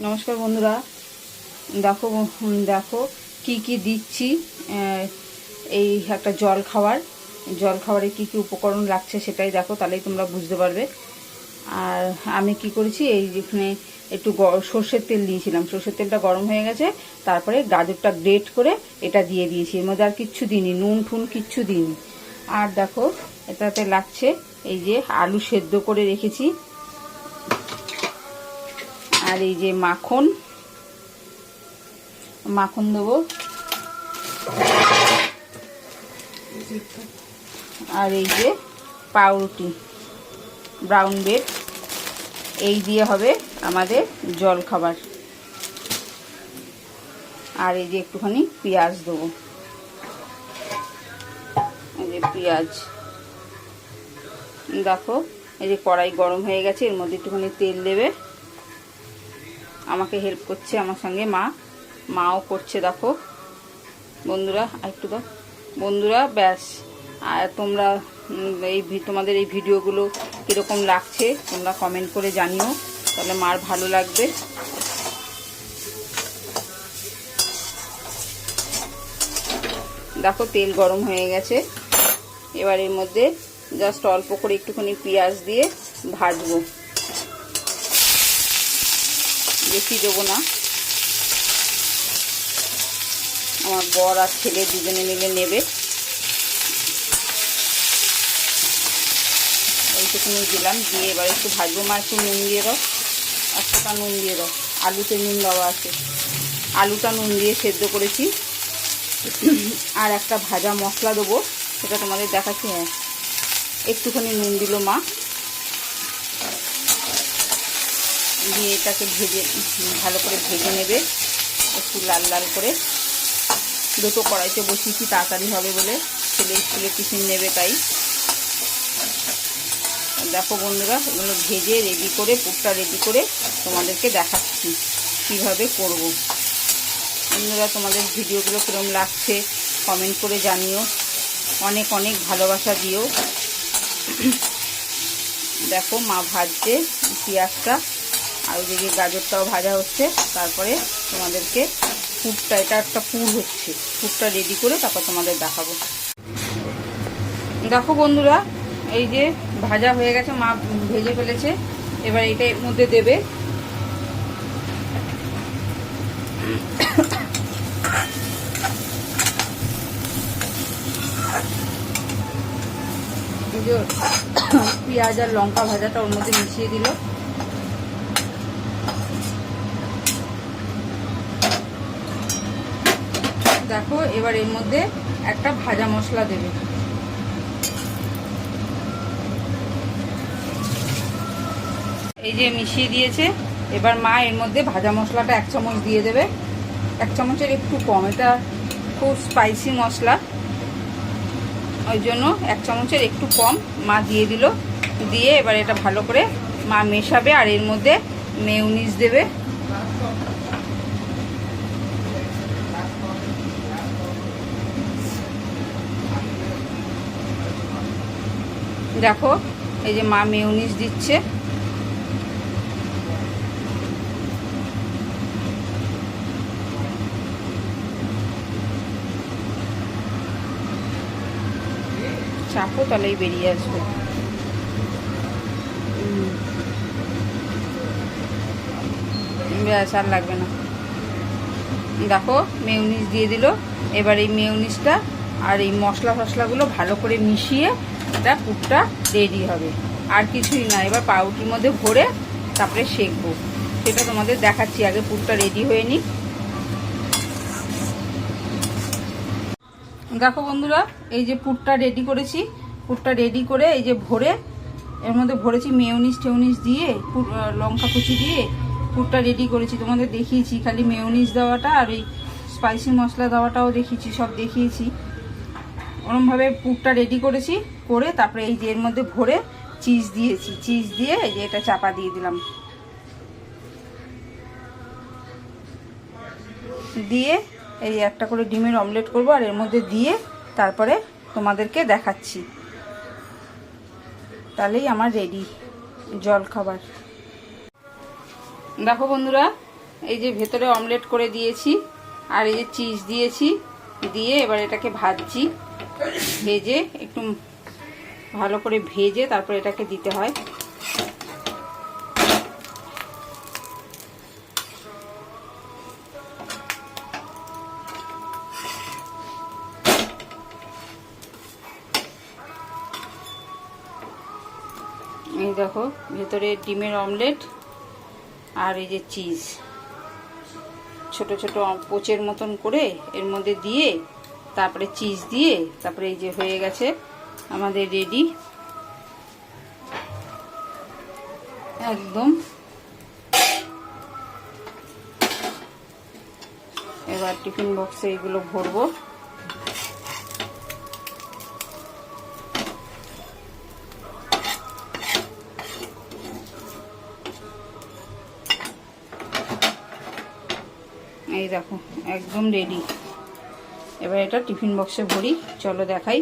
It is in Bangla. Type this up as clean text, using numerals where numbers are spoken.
নমস্কার বন্ধুরা, দেখো দেখো কি কি দিচ্ছি। এই একটা জল খাবারে কি কি উপকরণ লাগছে সেটাই দেখো, তাহলেই তোমরা বুঝতে পারবে। আর আমি কি করেছি, এই যেখানে একটু সর্ষের তেল দিয়েছিলাম, সর্ষের তেলটা গরম হয়ে গেছে, তারপরে গাজরটা গ্রেট করে এটা দিয়ে দিয়েছি। এর মধ্যে আর কিচ্ছু দিইনি, নুন ঠুন কিচ্ছু দিইনি। আর দেখো এটাতে লাগছে এই যে আলু সেদ্ধ করে রেখেছি, আর এই যে মাখন দেবো, আর এই যে পাউরুটি ব্রাউন ব্রেড, এই দিয়ে হবে আমাদের জল খাবার। আর এই যে একটুখানি পেঁয়াজ দেবো, এই যে পেঁয়াজ। দেখো এই যে কড়াই গরম হয়ে গেছে, এর মধ্যে একটুখানি তেল দেবে। আমাকে হেল্প করছে আমার সঙ্গে মাও করছে। দেখো বন্ধুরা, একটু দাও বন্ধুরা, ব্যাস। আর তোমরা তোমাদের এই ভিডিওগুলো কীরকম লাগছে তোমরা কমেন্ট করে জানিও, তাহলে মার ভালো লাগবে। দেখো তেল গরম হয়ে গেছে, এবার এর মধ্যে জাস্ট অল্প করে একটুখানি পেঁয়াজ দিয়ে ভাজবো, বেশি দেবো না। আমার বর আর ছেলে দুজনে মিলে নেবে। এইটুকুনি দিলাম, দিয়ে এবার একটু ভাজবো। মা একটু নুন দিয়ে দাও, একটা নুন দিয়ে দাও, আলুতে নুন দেওয়া আছে, আলুটা নুন দিয়ে সেদ্ধ করেছি। আর একটা ভাজা মশলা দেবো, সেটা তোমাদের দেখাচ্ছি। হ্যাঁ, একটুখানি নুন দিল মা, দিয়ে এটাকে ভালো করে ভেজে নেবে, একটু লাল লাল করে। দুটো কড়াইতে বসিয়েছি তাড়াতাড়ি হবে বলে, ছেলে স্কুলে টিফিন নেবে তাই। দেখো বন্ধুরা, এগুলো ভেজে রেডি করে, পুরটা রেডি করে তোমাদেরকে দেখাচ্ছি কীভাবে করব। বন্ধুরা, তোমাদের ভিডিওগুলো কীরকম লাগছে কমেন্ট করে জানিও, অনেক অনেক ভালোবাসা দিও। দেখো মা ভাজছে পেঁয়াজটা, আর ওইদিকে গাজরটাও ভাজা হচ্ছে। তারপরে তোমাদেরকে পুরটা, এটা একটা পুর হচ্ছে, পুরটা রেডি করে তারপর তোমাদের দেখাবো। দেখো বন্ধুরা, এই যে ভাজা হয়ে গেছে, মা ভেজে ফেলেছে। এবার এটা এর মধ্যে দেবে। পেঁয়াজ আর লঙ্কা ভাজাটা ওর মধ্যে মিশিয়ে দিল। দেখো এবার এর মধ্যে একটা ভাজা মশলা দেবে, এই যে মিশিয়ে দিয়েছে। এবার মা এর মধ্যে ভাজা মশলাটা 1 চামচ দিয়ে দেবে, 1 চামচের একটু কম, এটা খুব স্পাইসি মশলা, ওই জন্য 1 চামচের একটু কম মা দিয়ে দিল। দিয়ে এবার এটা ভালো করে মা মেশাবে, আর এর মধ্যে মেয়োনিজ দেবে। দেখো এই যে মা মেয়োনিজ দিচ্ছে। চাপো, তাহলেই বেরিয়ে আসবে। ব্যাস, আর লাগবে না। দেখো মেয়োনিজ দিয়ে দিল। এবার এই মেয়োনিজটা আর এই মশলাগুলো ভালো করে মিশিয়ে এটা পুরটা রেডি হবে, আর কিছুই না। এবার পাউরুটির মধ্যে ভরে তারপরে সেঁকবো, সেটা তোমাদের দেখাচ্ছি। আগে পুরটা রেডি হয়ে নিই। দেখো বন্ধুরা, এই যে পুরটা রেডি করেছি, পুরটা রেডি করে এই যে ভরে এর মধ্যে ভরেছি মেয়োনিজ দিয়ে, লঙ্কা কুচি দিয়ে পুরটা রেডি করেছি। তোমাদের দেখিয়েছি, খালি মেয়োনিজ দেওয়াটা আর এই স্পাইসি মশলা দেওয়াটাও দেখিয়েছি, সব দেখিয়েছি। ওরমভাবে পুরটা রেডি করেছি, করে তারপরে এই যে এর মধ্যে ভরে চিজ দিয়েছি, চিজ দিয়ে এই যে এটা চাপা দিয়ে দিলাম, দিয়ে এই একটা করে ডিমের অমলেট করব, আর এর মধ্যে দিয়ে তারপরে তোমাদেরকে দেখাচ্ছি। তাহলেই আমার রেডি জল খাবার। দেখো বন্ধুরা, এই যে ভেতরে অমলেট করে দিয়েছি, আর এই যে চিজ দিয়েছি, দিয়ে এবার এটাকে ভাজছি। ভেজে একটু ভালো করে ভেজে তারপর এটাকে দিতে হয়। এই দেখো ভেতরে ডিমের অমলেট আর এই যে চিজ ছোট ছোট পোচের মতন করে এর মধ্যে দিয়ে তারপরে চিজ দিয়ে তারপরে এই যে হয়ে গেছে আমাদের রেডি একদম। এবার টিফিন বক্সে এগুলো ভরবো। এই দেখো একদম রেডি। এবার এটা টিফিন বক্সে ভরি, চলো দেখাই।